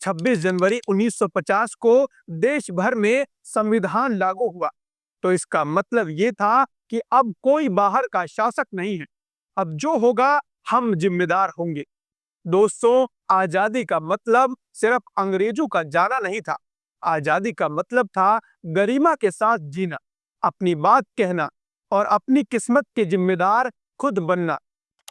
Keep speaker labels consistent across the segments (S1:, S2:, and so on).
S1: 26 जनवरी 1950 को देश भर में संविधान लागू हुआ। तो इसका मतलब ये था कि अब कोई बाहर का शासक नहीं है। अब जो होगा हम जिम्मेदार होंगे। दोस्तों, आजादी का मतलब सिर्फ अंग्रेजों का जाना नहीं था। आजादी का मतलब था गरिमा के साथ जीना, अपनी बात कहना और अपनी किस्मत के जिम्मेदार खुद बनना।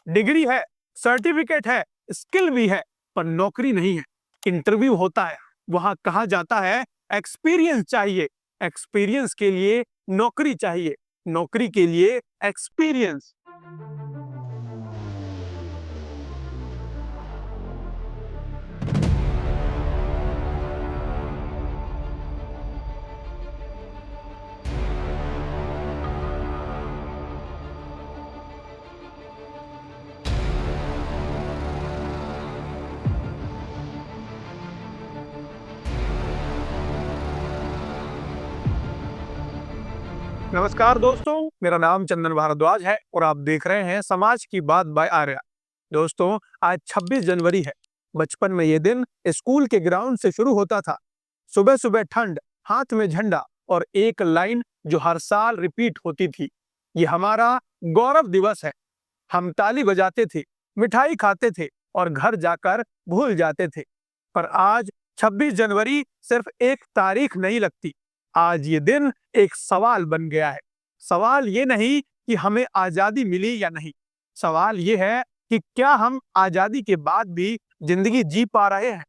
S1: डिग्री है, सर्टिफिकेट है, स्किल भी है, पर नौकरी नहीं है। इंटरव्यू होता है, वहां कहा जाता है एक्सपीरियंस चाहिए। एक्सपीरियंस के लिए नौकरी चाहिए, नौकरी के लिए एक्सपीरियंस। नमस्कार दोस्तों, मेरा नाम चंदन भारद्वाज है और आप देख रहे हैं समाज की बात बाय आर्या। दोस्तों, आज 26 जनवरी है। बचपन में ये दिन स्कूल के ग्राउंड से शुरू होता था। सुबह सुबह ठंड, हाथ में झंडा और एक लाइन जो हर साल रिपीट होती थी, ये हमारा गौरव दिवस है। हम ताली बजाते थे, मिठाई खाते थे और घर जाकर भूल जाते थे। पर आज 26 जनवरी सिर्फ एक तारीख नहीं लगती। आज ये दिन एक सवाल बन गया है। सवाल ये नहीं कि हमें आजादी मिली या नहीं। सवाल ये है कि क्या हम आजादी के बाद भी जिंदगी जी पा रहे हैं।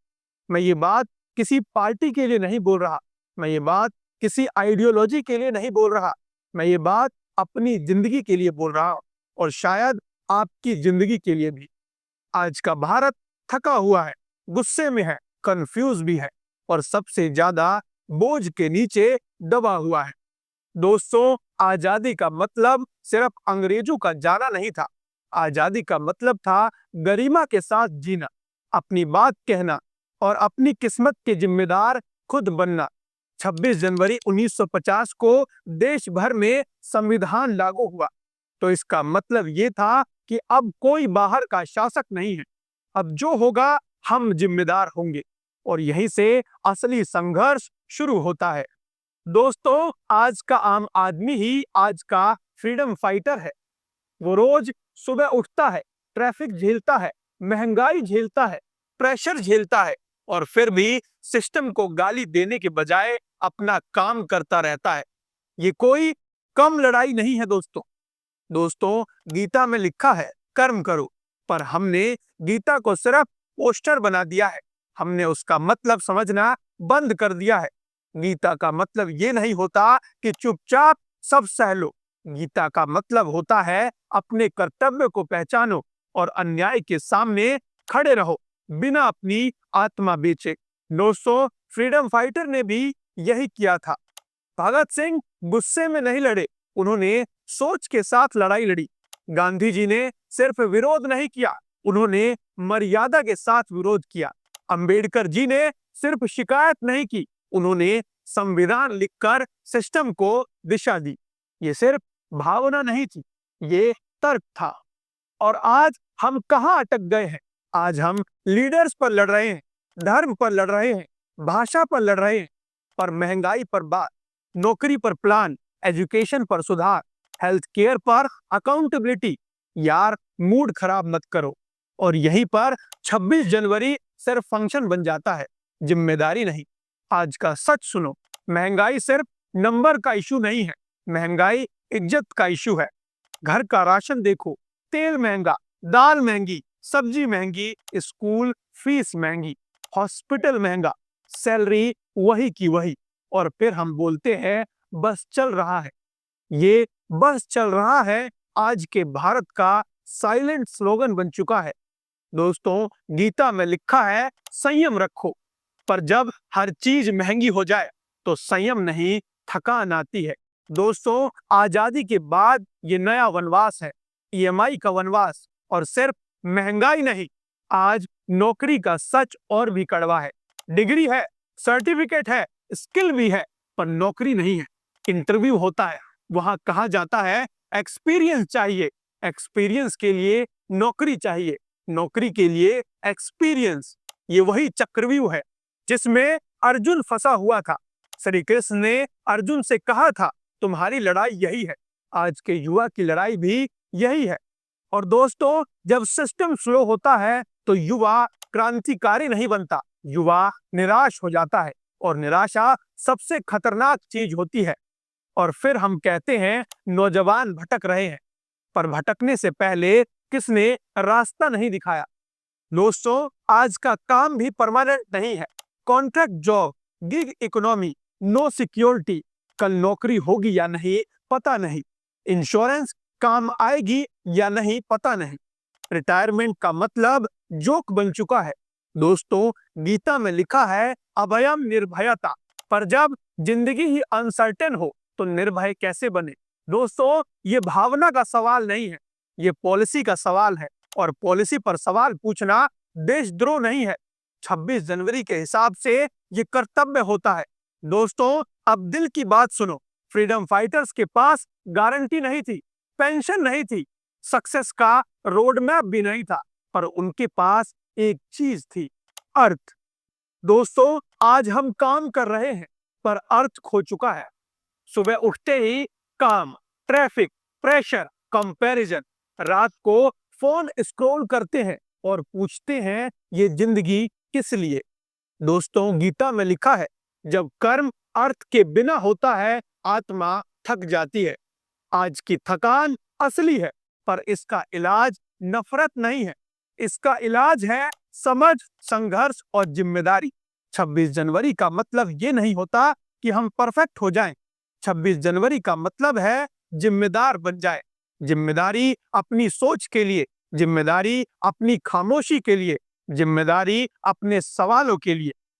S1: मैं ये बात किसी पार्टी के लिए नहीं बोल रहा। मैं ये बात किसी आइडियोलॉजी के लिए नहीं बोल रहा। मैं ये बात अपनी जिंदगी के लिए बोल रहा हूं और शायद आपकी जिंदगी के लिए भी। आज का भारत थका हुआ है, गुस्से में है, कंफ्यूज भी है और सबसे ज्यादा बोझ के नीचे दबा हुआ है। दोस्तों, आजादी का मतलब सिर्फ अंग्रेजों का जाना नहीं था। आजादी का मतलब था गरिमा के साथ जीना, अपनी बात कहना और अपनी किस्मत के जिम्मेदार खुद बनना। 26 जनवरी 1950 को देश भर में संविधान लागू हुआ। तो इसका मतलब ये था कि अब कोई बाहर का शासक नहीं है। अब जो होगा हम जिम्मेदार होंगे और यहीं से असली संघर्ष शुरू होता है। दोस्तों, आज का आम आदमी ही आज का फ्रीडम फाइटर है। वो रोज सुबह उठता है, ट्रैफिक झेलता है, महंगाई झेलता है, प्रेशर झेलता है और फिर भी सिस्टम को गाली देने के बजाय अपना काम करता रहता है। ये कोई कम लड़ाई नहीं है दोस्तों। दोस्तों, गीता में लिखा है कर्म करो, पर हमने गीता को सिर्फ पोस्टर बना दिया है। हमने उसका मतलब समझना बंद कर दिया है। गीता का मतलब ये नहीं होता कि चुपचाप सब सह लो। गीता का मतलब होता है अपने कर्तव्य को पहचानो और अन्याय के सामने खड़े रहो, बिना अपनी आत्मा बेचे। दोस्तों, फ्रीडम फाइटर ने भी यही किया था। भगत सिंह गुस्से में नहीं लड़े, उन्होंने सोच के साथ लड़ाई लड़ी। गांधी जी ने सिर्फ विरोध नहीं किया, उन्होंने मर्यादा के साथ विरोध किया। अंबेडकर जी ने सिर्फ शिकायत नहीं की, उन्होंने संविधान लिखकर सिस्टम को दिशा दी। ये सिर्फ भावना नहीं थी, ये तर्क था। और आज हम कहां अटक गए हैं? आज हम लीडर्स पर लड़ रहे हैं, धर्म पर लड़ रहे हैं, भाषा पर लड़ रहे हैं, पर महंगाई पर बात, नौकरी पर प्लान, एजुकेशन पर सुधार, हेल्थ केयर पर अकाउंटेबिलिटी। यार, मूड खराब मत करो। और यहीं पर 26 जनवरी सिर्फ फंक्शन बन जाता है, जिम्मेदारी नहीं। आज का सच सुनो, महंगाई सिर्फ नंबर का इशू नहीं है, महंगाई इज्जत का इशू है। घर का राशन देखो, तेल महंगा, दाल महंगी, सब्जी महंगी, स्कूल फीस महंगी, हॉस्पिटल महंगा, सैलरी वही की वही। और फिर हम बोलते हैं बस चल रहा है। ये बस चल रहा है आज के भारत का साइलेंट स्लोगन बन चुका है। दोस्तों, गीता में लिखा है संयम रखो, पर जब हर चीज महंगी हो जाए तो संयम नहीं, थकान आती है। दोस्तों, आजादी के बाद ये नया वनवास है, ईएमआई का वनवास। और सिर्फ महंगाई नहीं, आज नौकरी का सच और भी कड़वा है। डिग्री है, सर्टिफिकेट है, स्किल भी है, पर नौकरी नहीं है। इंटरव्यू होता है, वहां कहा जाता है एक्सपीरियंस चाहिए। एक्सपीरियंस के लिए नौकरी चाहिए, नौकरी के लिए एक्सपीरियंस। ये वही चक्रव्यूह है जिसमें अर्जुन फंसा हुआ था। श्री कृष्ण ने अर्जुन से कहा था, तुम्हारी लड़ाई यही है। आज के युवा की लड़ाई भी यही है। और दोस्तों, जब सिस्टम स्लो होता है तो युवा क्रांतिकारी नहीं बनता, युवा निराश हो जाता है। और निराशा सबसे खतरनाक चीज होती है। और फिर हम कहते हैं नौजवान भटक रहे हैं, पर भटकने से पहले किसने रास्ता नहीं दिखाया। दोस्तों, आज का काम भी परमानेंट नहीं है। Contract job, gig economy, no security. कल नौकरी होगी या नहीं पता नहीं। इंश्योरेंस काम आएगी या नहीं पता नहीं। रिटायरमेंट का मतलब जोक बन चुका है। दोस्तों, गीता में लिखा है अभयम निर्भयता। पर जब जिंदगी ही अनसर्टेन हो तो निर्भय कैसे बने। दोस्तों, ये भावना का सवाल नहीं है, ये पॉलिसी का सवाल है। और पॉलिसी पर सवाल पूछना देशद्रोह नहीं है, 26 जनवरी के हिसाब से ये कर्तव्य होता है। दोस्तों, अब दिल की बात सुनो। फ्रीडम फाइटर्स के पास गारंटी नहीं थी, पेंशन नहीं थी, सक्सेस का रोड मैप भी नहीं था, पर उनके पास एक चीज थी, अर्थ। दोस्तों, आज हम काम कर रहे हैं पर अर्थ खो चुका है। सुबह उठते ही काम, ट्रैफिक, प्रेशर, कंपैरिजन। रात को फोन स्क्रॉल करते हैं और पूछते हैं ये जिंदगी किस लिए। दोस्तों, गीता में लिखा है जब कर्म अर्थ के बिना होता है आत्मा थक जाती है। आज की थकान असली है, पर इसका इलाज नफरत नहीं है, इसका इलाज है समझ, संघर्ष और जिम्मेदारी। 26 जनवरी का मतलब ये नहीं होता कि हम परफेक्ट हो जाएं। 26 जनवरी का मतलब है जिम्मेदार बन जाए। जिम्मेदारी अपनी सोच के लिए, जिम्मेदारी अपनी खामोशी के लिए, जिम्मेदारी अपने सवालों के लिए।